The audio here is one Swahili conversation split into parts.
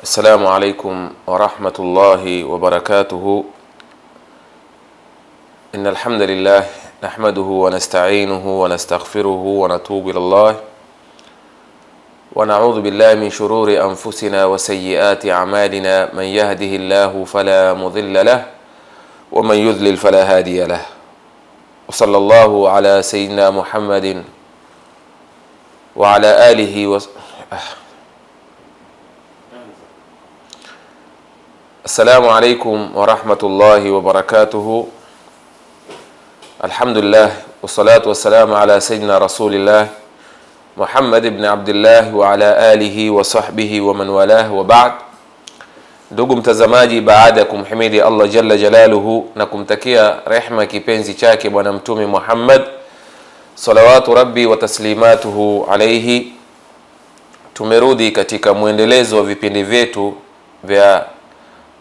السلام عليكم ورحمة الله وبركاته. إن الحمد لله نحمده ونستعينه ونستغفره ونتوب إلى الله ونعوذ بالله من شرور أنفسنا وسيئات أعمالنا. من يهده الله فلا مضل له ومن يضلل فلا هادي له. وصلى الله على سيدنا محمد وعلى آله السلام عليكم ورحمة الله وبركاته. الحمد لله والصلاة والسلام على سيدنا رسول الله محمد بن عبد الله وعلى آله وصحبه ومن والاه وبعد. Ndugu mtazamaji, baada ya kumhimidi Allah jalla jalaluhu na kumtakia rehma kipenzi chake bwana mtume Muhammad salawatu rabbi wa taslimatuhu alayhi, tumerudi katika muendelezo wa vipindi vyetu vya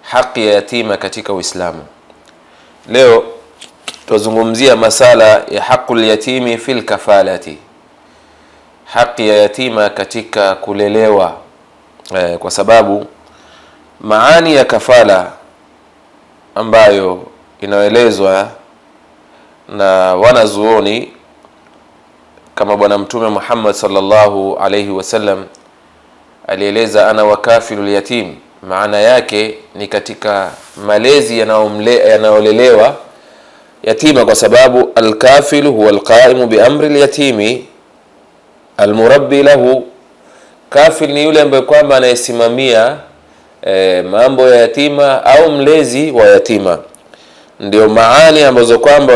haki ya yatima katika Uislamu. Leo tuzungumzia masala ya haqqul yatimi fil kafalati, haki ya yatima katika kulelewa, kwa sababu maani ya kafala ambayo inaelezwa na wanazuoni kama bwana mtume Muhammad sallallahu alayhi wasallam alieleza ana wakafilul yatim, maana yake ni katika malezi yanayolelewa yatima, kwa sababu alkafilu huwa alqaimu biamri alyatimi almurabbi lahu. Kafil ni yule ambaye kwamba anayesimamia mambo ya yatima au mlezi wa yatima. Ndio maani ambazo kwamba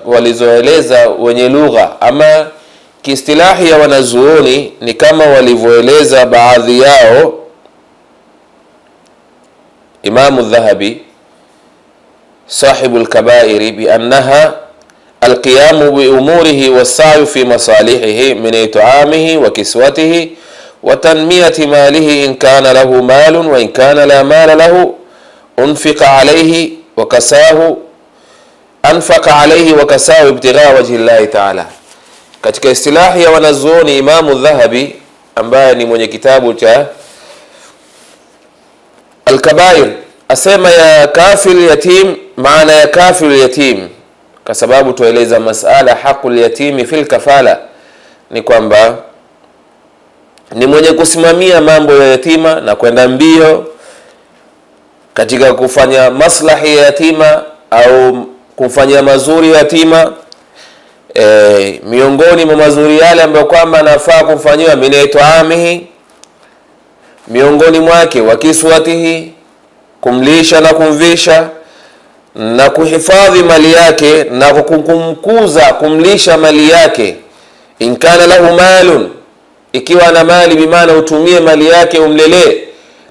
walizoeleza wenye lugha, ama kiistilahi ya wanazuoni ni kama walivyoeleza baadhi yao Imam al-Dhahabi sahibu al-kabairi biannaha alqiyamu bi umurihi was-sa'yu fi masalihihi min it'amihi wa kiswatihi wa tanmiyati malihi in kana lahu malun wa in kana la mala lahu unfiqa alayhi wa kasahu anfaqa alayhi wa kasahu ibtigha wajhi Allah ta'ala. Katika istilahi ya wanazuoni, Imam al-Dhahabi ambaye ni mwenye kitabu cha Al-Kabair asema ya kafil yatim, maana ya kafil yatim, kwa sababu tueleza masala haqqul yatimi fil kafala ni kwamba ni mwenye kusimamia mambo ya yatima na kwenda mbio katika kufanya maslahi ya yatima au kufanya mazuri ya yatima. Miongoni mwa mazuri yale ambayo kwamba nafaa kufanywa minaitoamihi, miongoni mwake wakiswatihi, kumlisha na kumvisha na kuhifadhi mali yake na kumkuza kumlisha mali yake. In kana lahu malun, ikiwa ana mali bimaana utumie mali yake umlelee,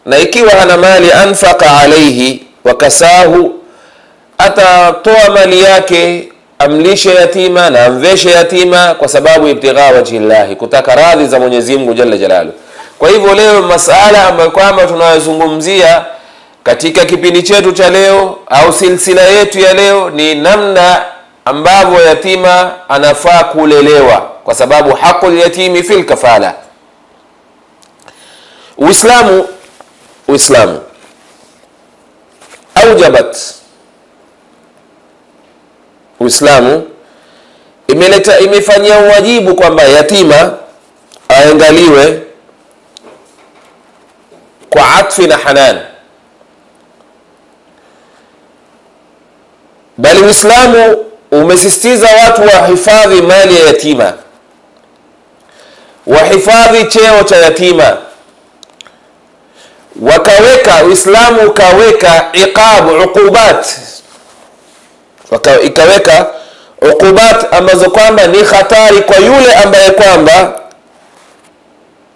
na ikiwa hana mali anfaqa alayhi wa kasahu, atatoa mali yake amlishe yatima na amveshe yatima, kwa sababu ibtigha wajhi Allah, kutaka radhi za Mwenyezi Mungu jalla jalalu. Kwa hivyo leo masala ambayo kwamba tunayozungumzia katika kipindi chetu cha leo au silsila yetu ya leo ni namna ambavyo yatima anafaa kulelewa, kwa sababu haqqul yatimi fil kafala. Uislamu aujabat, Uislamu imefanyia wajibu kwamba yatima aangaliwe kwa atfi na hanan. Bali Uislamu umesisitiza watu wahifadhi mali ya yatima, wahifadhi cheo cha yatima. Uislamu ukaweka uqubat, ikaweka uqubat ambazo kwamba ni hatari kwa yule ambaye kwamba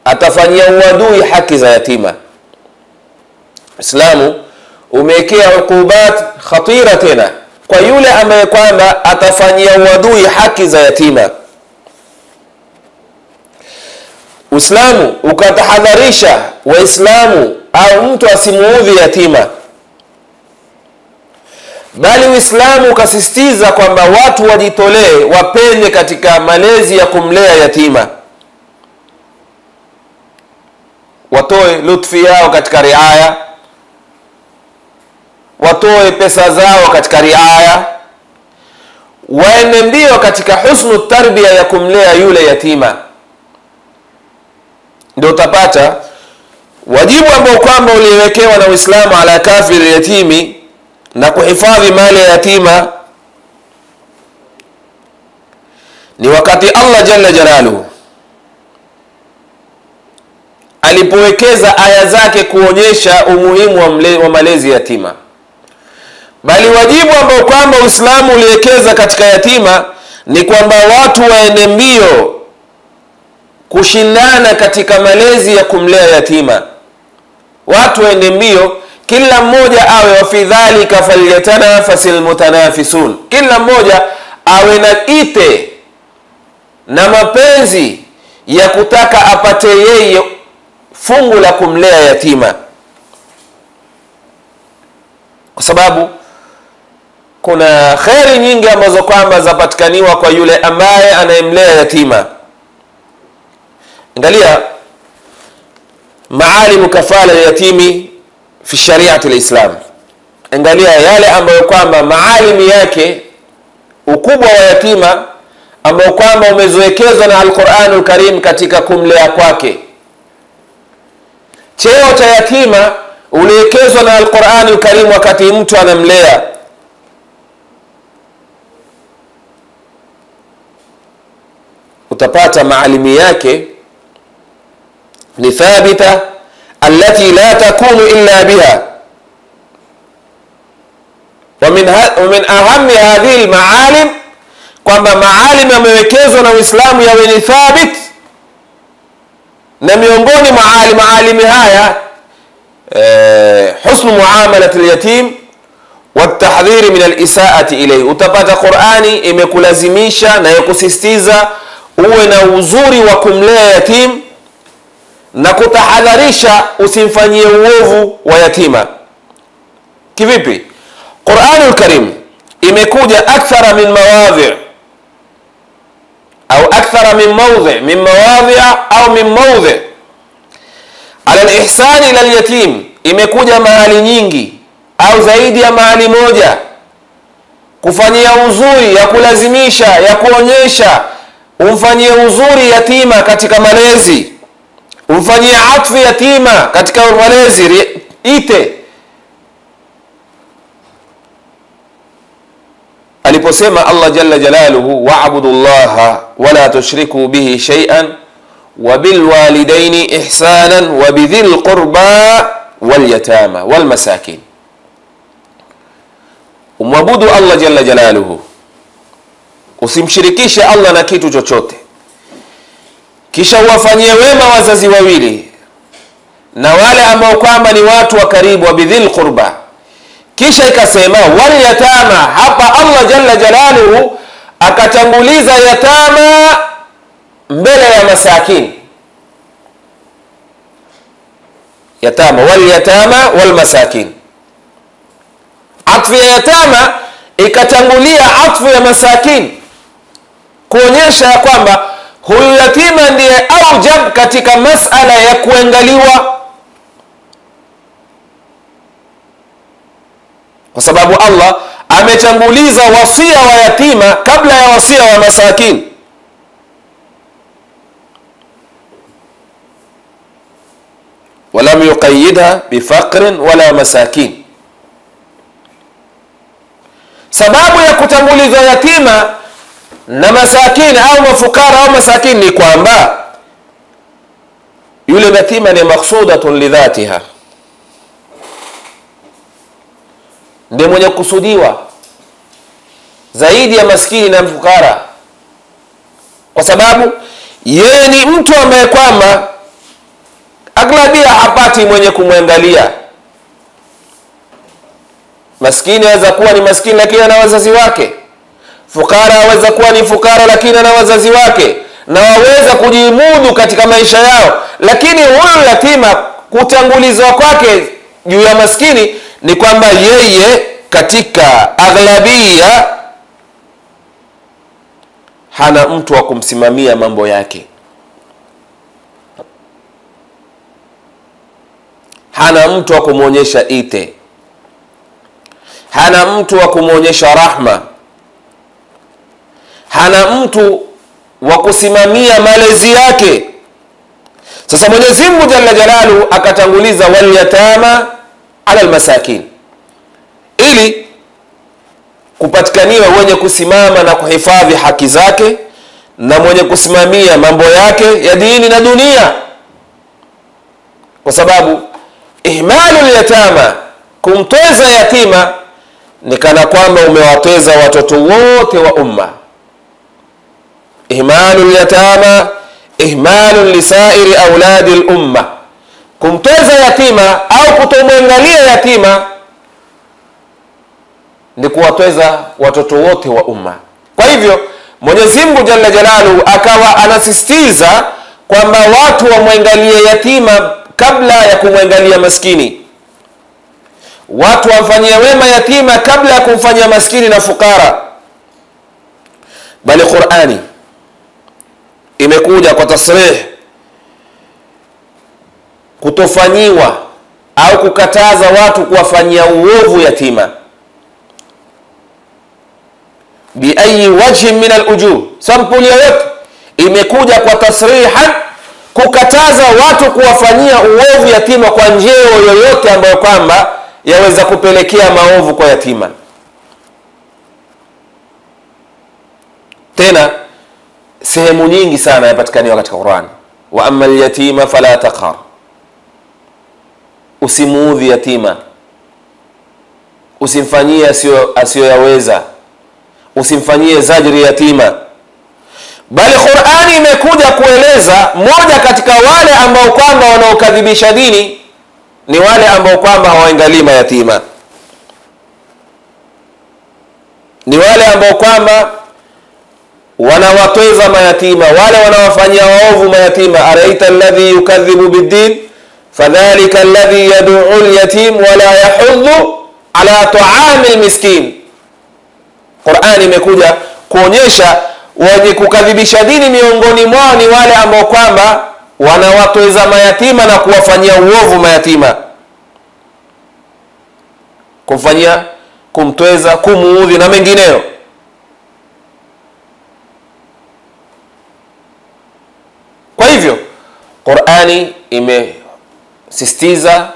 atafanyia uadui haki za yatima. Uislamu umewekea uqubat khatira tena kwa yule ambaye kwamba atafanyia uadui haki za yatima. Uislamu ukatahadharisha Waislamu au mtu asimuudhi yatima. Bali Uislamu ukasisitiza kwamba watu wajitolee, wapende katika malezi ya kumlea yatima. watoe lutfi yao katika riaya, watoe pesa zao katika riaya, waende mbio katika husnu tarbia ya kumlea yule yatima. Ndio utapata wajibu ambao kwamba uliwekewa na Uislamu ala kafir yatimi na kuhifadhi mali ya yatima ni wakati Allah jalla jalaluhu alipowekeza aya zake kuonyesha umuhimu wa malezi yatima. Bali wajibu ambao kwamba Uislamu uliwekeza katika yatima ni kwamba watu waende mbio kushindana katika malezi ya kumlea yatima. Watu waende mbio, kila mmoja awe wa fi dhalika falyatanafasil mutanafisun, kila mmoja awe na ite na mapenzi ya kutaka apate yeye fungu la kumlea yatima, kwa sababu kuna khairi nyingi ambazo kwamba zapatikaniwa kwa yule ambaye anayemlea yatima. Angalia maalimu kafala ya yatimi fi shariati al-Islam. Angalia yale ambayo kwamba maalimi yake, ukubwa wa yatima ambao kwamba umezoekezwa na Al-Qur'anul Karim katika kumlea kwake. Cheo cha yatima uliwekezwa na Al-Qur'anul Karim wakati mtu anamlea. Utapata maalimi yake ni thabita allati la takunu illa biha, wa min ahammi hadhihi almaalim, kwamba maalim yamewekezwa na Uislamu yawe ni thabit, na miongoni maalimi haya husnu muamalat alyatim wa tahdhir min alisaati ilayhi. Utapata Qur'ani imekulazimisha na ikusisitiza uwe na uzuri wa kumlea yatim na kutahadharisha usimfanyie uovu wa yatima. Kivipi? Qur'anul Karim imekuja akthara min mawadhi' au akthara min mawdhi' min mawadhi' au min mawdhi' ala al-ihsan ila al-yatim, imekuja mahali nyingi au zaidi ya mahali moja kufanyia uzuri, ya kulazimisha, ya kuonyesha umfanyie uzuri yatima katika malezi, umfanyie atfu yatima katika malezi ite. Aliposema Allah jalla jalaluhu wa'budullaha wala tushriku bihi shay'an wa bil walidaini ihsanan wa bidhil qurba wal yatama wal masakin. Umwabudu Allah jalla jalaluhu, usimshirikishe Allah na kitu chochote, kisha uwafanyie wema wazazi wawili na wale ambao kwamba ni watu wa karibu, wa bidhil qurba. Kisha ikasema wal yatama. Hapa Allah jalla jalaluhu akatanguliza yatama mbele ya masakin. Yatama, wal yatama wal masakin. Atfu ya yatama ikatangulia atfu ya masakin, kuonyesha kwamba huyu yatima ndiye aujab katika masala ya kuangaliwa, kwa sababu Allah ametanguliza wasia wa yatima kabla ya wasia wa masakin. Walam yuqayyidha bifaqrin wala masakin. Sababu ya kutangulizwa yatima na masakin au mafukara au masakin ni kwamba yule yatima ni maksudatun lidhatiha, ndiye mwenye kusudiwa zaidi ya maskini na mfukara, kwa sababu yeye ni mtu ambaye kwamba aglabia hapati mwenye kumwangalia. Maskini aweza kuwa ni maskini lakini ana wazazi wake, fukara aweza kuwa ni fukara lakini ana wazazi wake, na waweza kujimudu katika maisha yao. Lakini huyu yatima kutangulizwa kwake juu ya maskini ni kwamba yeye katika aghlabia hana mtu wa kumsimamia mambo yake. hana mtu wa kumuonyesha ite, hana mtu wa kumuonyesha rahma, hana mtu wa kusimamia malezi yake. Sasa Mwenyezi Mungu Jalla Jalalu akatanguliza wal yatama ala almasakin, ili kupatikaniwa wenye kusimama na kuhifadhi haki zake na mwenye kusimamia mambo yake ya dini na dunia. Kwa sababu ihmalul yatama, kumtweza yatima, ni kana kwamba umewatweza watoto wote wa umma. Ihmalul yatama ihmalun lisairi auladi al-umma, kumtweza yatima au kutomwangalia yatima ni kuwatweza watoto wote wa umma. Kwa hivyo Mwenyezi Mungu Jalla Jalalu akawa anasisitiza kwamba watu wamwangalie yatima kabla ya kumwangalia maskini, watu wamfanyie wema yatima kabla ya kumfanyia maskini na fukara. Bali Qur'ani imekuja kwa tasrih kutofanyiwa au kukataza watu kuwafanyia uovu yatima bi ayi wajhin min al-ujuh. Sampuli yote imekuja kwa tasrihan kukataza watu kuwafanyia uovu yatima kwa njia yoyote ambayo kwamba yaweza kupelekea maovu kwa yatima. Tena sehemu nyingi sana yapatikaniwa katika Qur'an. Wa amma al-yatima fala taqhar, usimuudhi yatima, usimfanyie asiyoyaweza, usimfanyie zajri yatima. Bali Qur'ani imekuja kueleza moja katika wale ambao kwamba wanaokadhibisha dini ni wale ambao kwamba hawaangalii mayatima, ni wale ambao kwamba wanawatweza mayatima, wale wanawafanyia waovu mayatima. Araita alladhi yukadhibu bid-din fadhalika alladhi yad'u al-yatim wa la yahuddu ala ta'amil miskin. Qur'ani imekuja kuonyesha wenye kukadhibisha dini miongoni mwao ni wale ambao kwamba wanawatweza mayatima na kuwafanyia uovu mayatima, kumfanyia, kumtweza, kumuudhi na mengineyo. Kwa hivyo Qur'ani imesisitiza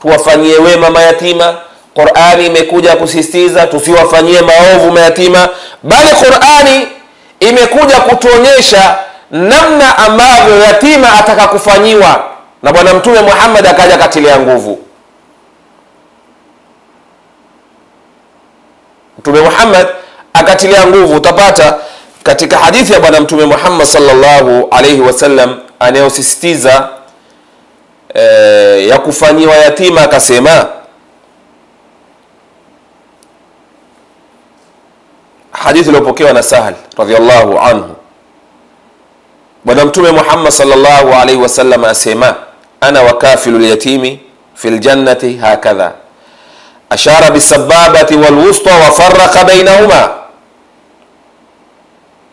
tuwafanyie wema mayatima. Qur'ani imekuja kusisitiza tusiwafanyie maovu mayatima. Bali Qur'ani imekuja kutuonyesha namna ambavyo yatima ataka kufanyiwa, na Bwana Mtume Muhammad akaja katilia nguvu. Mtume Muhammad akatilia nguvu. Utapata katika hadithi ya Bwana Mtume Muhammad sallallahu alayhi wasallam anayosisitiza ya kufanyiwa yatima, akasema, hadithi iliyopokewa na Sahal radhiyallahu anhu, Bwana Mtume Muhammad sallallahu alayhi wasallam asema, ana wakafilul yatimi fil jannati hakadha, ashara bisababati wal wusta wa farraqa bainahuma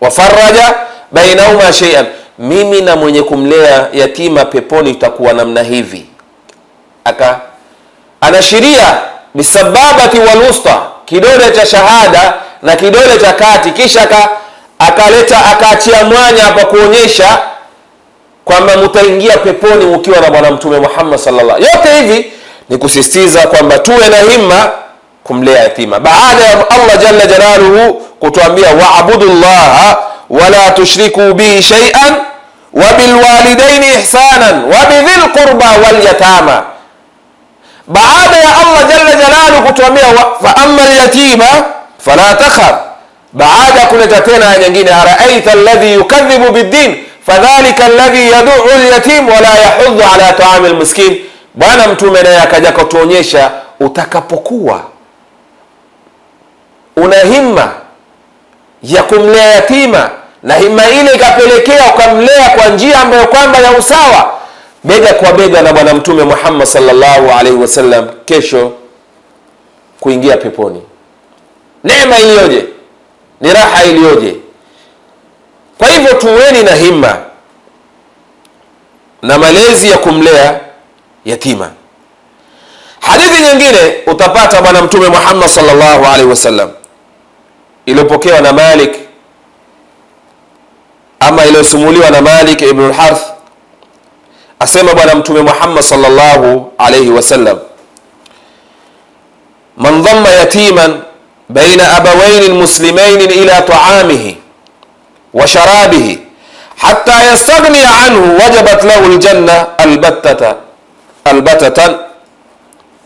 wa faraja bainahuma shay'an, mimi na mwenye kumlea yatima peponi itakuwa namna hivi. Anashiria bisababati wal wusta, kidole cha shahada na kidole cha kati, kisha akaachia mwanya hapa kuonyesha kwamba mtaingia peponi ukiwa na Bwana Mtume Muhammad sallallahu. Yote hivi ni kusisitiza kwamba tuwe na himma kumlea yatima, baada ya Allah Jalla Jalaluhu kutuambia wa'budullaha wala tushriku bihi shay'an wa bil walidaini ihsanan wa bidhil qurba wal yatama. Baada ya Allah Jalla Jalaluhu kutuambia fa amma al yatima fala takhar, baada kuleta tena nyingine, araita alladhi yukadhibu bid-din fadhalika alladhi yad'u al-yatim wa la yahuddu ala ta'amil miskin. Bwana Mtume naye akaja kutuonyesha utakapokuwa una himma ya kumlea yatima na himma ile ikapelekea ukamlea kwa njia ambayo kwamba ya usawa, bega kwa bega na Bwana Mtume Muhammad sallallahu alaihi wasallam, kesho kuingia peponi. Neema iliyoje, ni raha iliyoje. Kwa hivyo tuweni na himma na malezi ya kumlea yatima. Hadithi nyingine utapata bwana Mtume Muhammad sallallahu alaihi wasallam iliyopokewa na Malik, ama iliyosumuliwa na Malik ibn al-Harith, asema bwana Mtume Muhammad sallallahu alaihi wasallam, man dhamma yatiman baina abawayn muslimayn ila ta'amihi wa sharabihi hatta yastaghni anhu wajabat lahu aljanna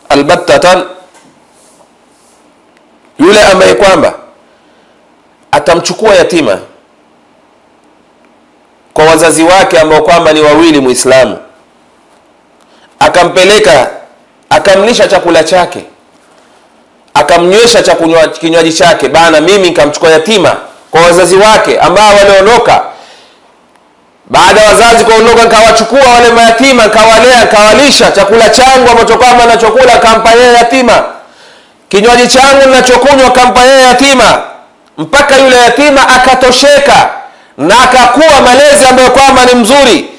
albattatan. Yule ambaye kwamba atamchukua yatima kwa wazazi wake ambao kwamba ni wawili Muislamu, akampeleka akamlisha chakula chake, akamnywesha kinywaji chake, bana mimi nikamchukua yatima kwa wazazi wake ambao waliondoka, baada wazazi kuondoka nikawachukua wale mayatima, nikawalea, nikawalisha chakula changu ambacho kwamba nachokula kampa yeye yatima, kinywaji changu ninachokunywa kampa yeye yatima, mpaka yule yatima akatosheka na akakuwa malezi ambayo kwamba ni mzuri,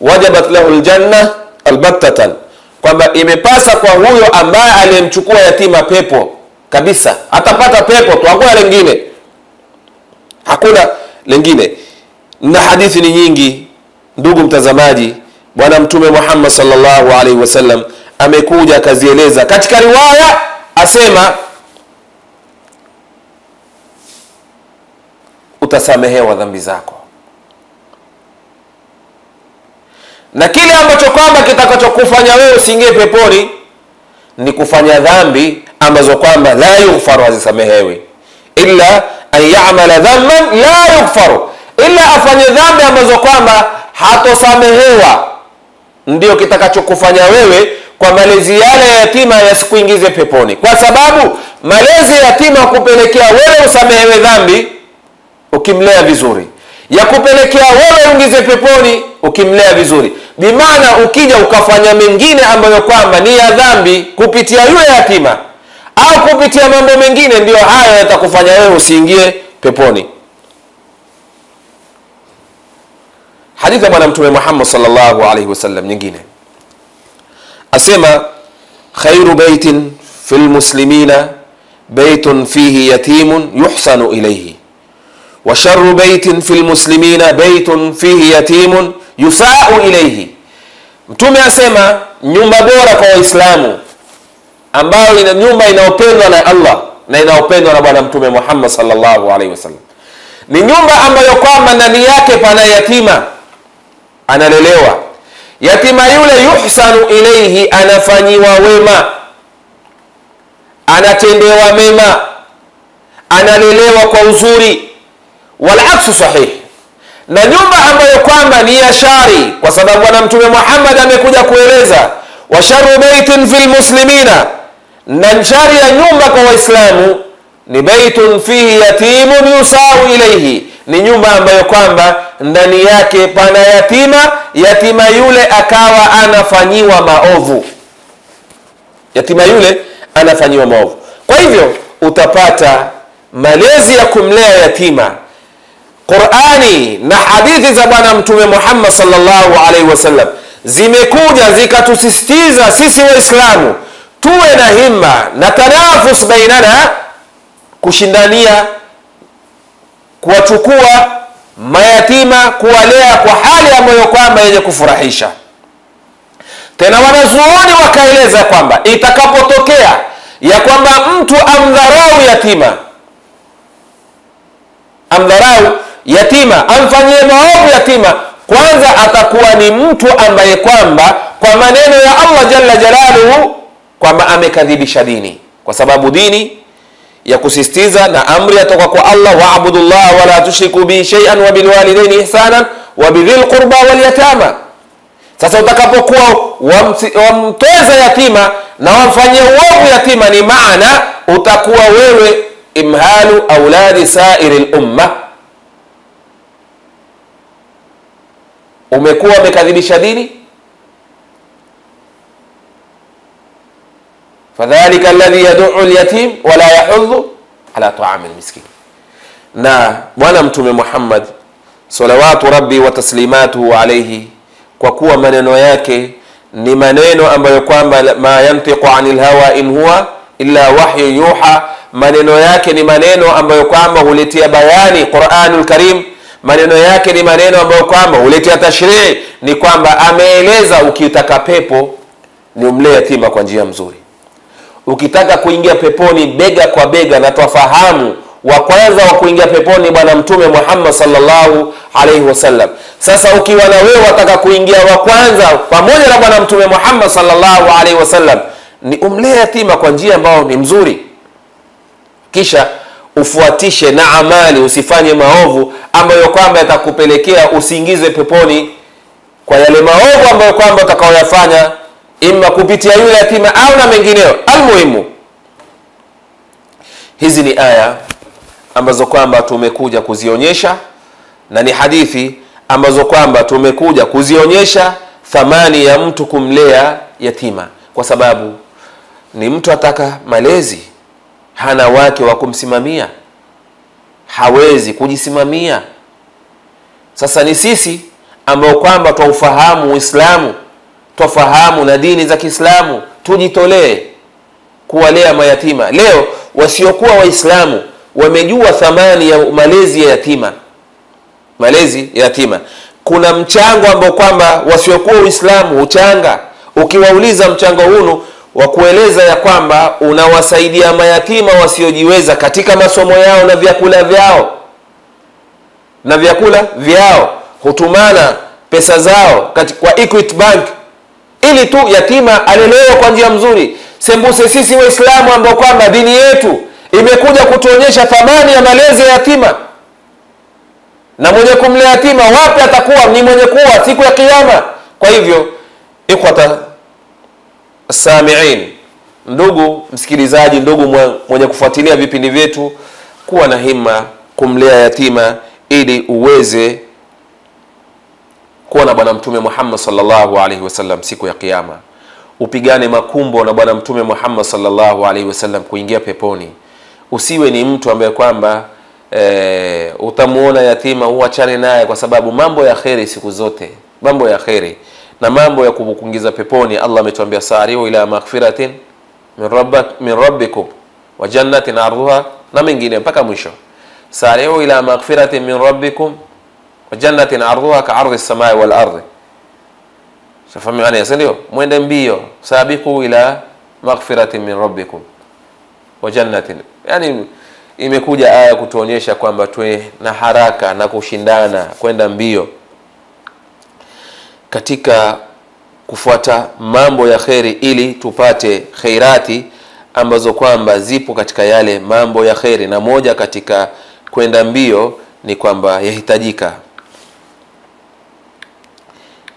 wajabat lahu aljanna albattatan, kwamba imepasa kwa huyo ambaye aliyemchukua yatima pepo kabisa, atapata pepo tu, hakuna lingine. Na hadithi ni nyingi ndugu mtazamaji. Bwana Mtume Muhammad sallallahu alaihi wasallam amekuja akazieleza. Katika riwaya asema utasamehewa dhambi zako, na kile ambacho kwamba kitakachokufanya wewe usiingie peponi ni kufanya dhambi ambazo kwamba la yughfaru, hazisamehewi, illa an ya'mala dhanban la yughfaru, illa afanye dhambi ambazo kwamba hatosamehewa, ndio kitakachokufanya wewe kwa malezi yale ya yatima yasikuingize peponi. Kwa sababu malezi ya yatima kupelekea wewe usamehewe dhambi ukimlea vizuri, ya kupelekea wewe uingize peponi ukimlea vizuri. Bimaana ukija ukafanya mengine ambayo kwamba ni ya dhambi kupitia yule yatima au kupitia mambo mengine, ndio hayo yatakufanya wewe usiingie peponi. Hadithi ya bwana Mtume Muhammad sallallahu alaihi wasallam nyingine asema, khairu baitin fil muslimina baitun fihi yatimun yuhsanu ilayhi, wa sharru baitin fil muslimina baitun fihi yatimun yusa'u ilayhi. Mtume asema nyumba bora kwa Waislamu, ambayo ina nyumba inaopendwa na Allah na inaopendwa na bwana Mtume Muhammad sallallahu alaihi wasallam, ni nyumba ambayo kwamba ndani yake pana yatima, analelewa. Yatima yule yuhsanu ilayhi, anafanyiwa wema, anatendewa mema, analelewa kwa uzuri. Wal aksu sahih, na nyumba ambayo kwamba ni ya shari, kwa sababu bwana Mtume Muhammad amekuja kueleza, wa sharru baitin fil muslimina, na shari ya nyumba kwa Waislamu ni baitun fihi yatimun yusau ilayhi, ni nyumba ambayo kwamba ndani yake pana yatima, yatima yule akawa anafanyiwa maovu, yatima yule anafanyiwa maovu. Kwa hivyo utapata malezi ya kumlea yatima, Qur'ani na hadithi za bwana Mtume Muhammad sallallahu alaihi wasallam zimekuja zikatusisitiza sisi Waislamu tuwe na himma na tanafus bainana, kushindania kuwachukua mayatima, kuwalea kwa hali ambayo kwamba yenye kufurahisha. Tena wanazuoni wakaeleza kwamba itakapotokea ya kwamba mtu amdharau yatima, amfanyie maovu yatima, kwanza atakuwa ni mtu ambaye kwamba kwa maneno ya Allah jalla jalaluhu kwamba amekadhibisha dini, kwa sababu dini ya kusisitiza na amri yatoka kwa Allah, wa'budullaha wa la tushriku bihi shay'an wa bil walidayni ihsanan wa bidhil qurba wal yatama. Sasa utakapokuwa wamteza yatima na wamfanyie uovu yatima, ni maana utakuwa wewe imhalu auladi sairil umma, umekuwa umekadhibisha dini. Fadhalika alladhi yad'u al-yatim wa la yahuddu ala ta'am al-miskin. Na bwana Mtume Muhammad salawatu rabbi wa taslimatuhu alayhi, kwa kuwa maneno yake ni maneno ambayo kwamba ma yantiqu anil hawa in huwa illa wahyu yuha, maneno yake ni maneno ambayo kwamba huletea bayani Qur'anul Karim, maneno yake ni maneno ambayo kwamba huletea tashrii, ni kwamba ameeleza ukitaka pepo ni umlee yatima kwa njia nzuri. Ukitaka kuingia peponi bega kwa bega, na tufahamu wa kwanza wa kuingia peponi bwana mtume Muhammad sallallahu alaihi wasallam. Sasa ukiwa na wewe wataka kuingia wa kwanza pamoja na bwana mtume Muhammad sallallahu alaihi wasallam, ni umlee yatima kwa njia ambayo ni mzuri, kisha ufuatishe na amali, usifanye maovu ambayo kwamba yatakupelekea usiingizwe peponi kwa yale maovu ambayo kwamba utakaoyafanya, imma kupitia yule yatima au na mengineo. Almuhimu, hizi ni aya ambazo kwamba tumekuja kuzionyesha, na ni hadithi ambazo kwamba tumekuja kuzionyesha thamani ya mtu kumlea yatima, kwa sababu ni mtu ataka malezi, hana wake wa kumsimamia, hawezi kujisimamia. Sasa ni sisi ambao kwamba tuufahamu Uislamu, tufahamu na dini za Kiislamu, tujitolee kuwalea mayatima. Leo wasiokuwa Waislamu wamejua thamani ya malezi ya yatima, malezi ya yatima. Kuna mchango ambao kwamba wasiokuwa Uislamu uchanga, ukiwauliza mchango huu wa kueleza ya kwamba unawasaidia mayatima wasiojiweza katika masomo yao na vyakula vyao, hutumana pesa zao kwa Equity Bank ili tu yatima alelewe kwa njia nzuri. Sembuse sisi Waislamu ambao kwamba dini yetu imekuja kutuonyesha thamani ya malezi ya yatima, na mwenye kumlea yatima wapi atakuwa ni mwenye kuwa siku ya kiyama. Kwa hivyo ikhwata samiin, ndugu msikilizaji, ndugu mwenye kufuatilia vipindi vyetu, kuwa na himma kumlea yatima ili uweze kuwa na bwana mtume Muhammad sallallahu alaihi wasallam siku ya kiyama. Upigane makumbo na bwana mtume Muhammad sallallahu alaihi wasallam kuingia peponi. Usiwe ni mtu ambaye kwamba utamuona yatima uachane naye, kwa sababu mambo ya khairi siku zote, mambo ya khairi na mambo ya kukuingiza peponi, Allah ametuambia sari'u ila maghfiratin min rabbikum wa jannatin 'arduha, na mengine mpaka mwisho. Sari'u ila maghfiratin min rabbikum wa jannatin 'arduha ka'ardhi as-samai wal ardi. Shafahamu maana, ndio mwende mbio, sabiqu ila maghfiratin min rabbikum wa jannatin. Yani imekuja aya kutuonyesha kwamba tuwe na haraka na kushindana kwenda mbio katika kufuata mambo ya khairi, ili tupate khairati ambazo kwamba zipo katika yale mambo ya khairi. Na moja katika kwenda mbio ni kwamba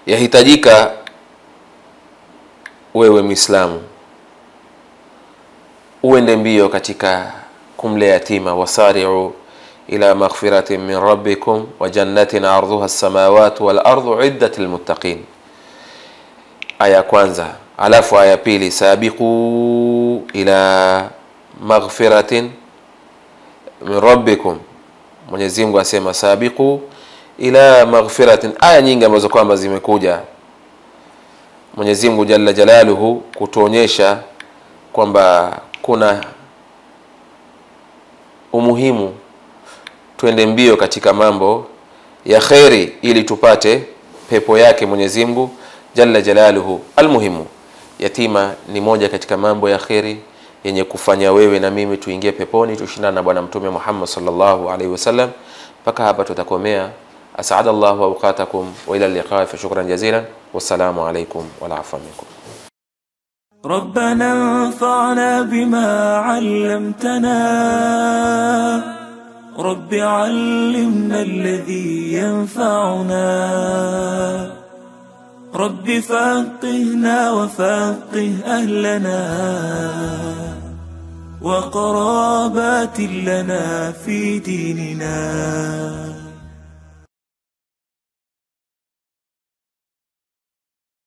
yahitajika wewe Muislamu uende mbio katika kumlea yatima. Wasari'u ila maghfiratin min rabbikum wa jannatin 'arduha as-samawati wal ardu 'iddat lilmuttaqin. Aya kwanza, alafu aya pili, sabiqu ila maghfiratin min rabbikum. Mwenyezi Mungu asema sabiqu ila maghfiratin. Aya nyingi ambazo kwamba zimekuja Mwenyezi Mungu jalla jalaluhu kutuonyesha kwamba kuna umuhimu tuende mbio katika mambo ya khairi ili tupate pepo yake Mwenyezi Mungu jalla jalaluhu. Almuhimu, yatima ni moja katika mambo ya khairi yenye kufanya wewe na mimi tuingie peponi, tushindane na bwana mtume Muhammad sallallahu alaihi wasallam. Mpaka hapa tutakomea. As'adallahu awqatakum wa ila al-liqa, fa shukran jazilan, wassalamu alaykum wa la'afwa minkum. ربنا انفعنا بما علمتنا، رب علمنا الذي ينفعنا، رب فقهنا وفقه أهلنا وقرابات لنا في ديننا.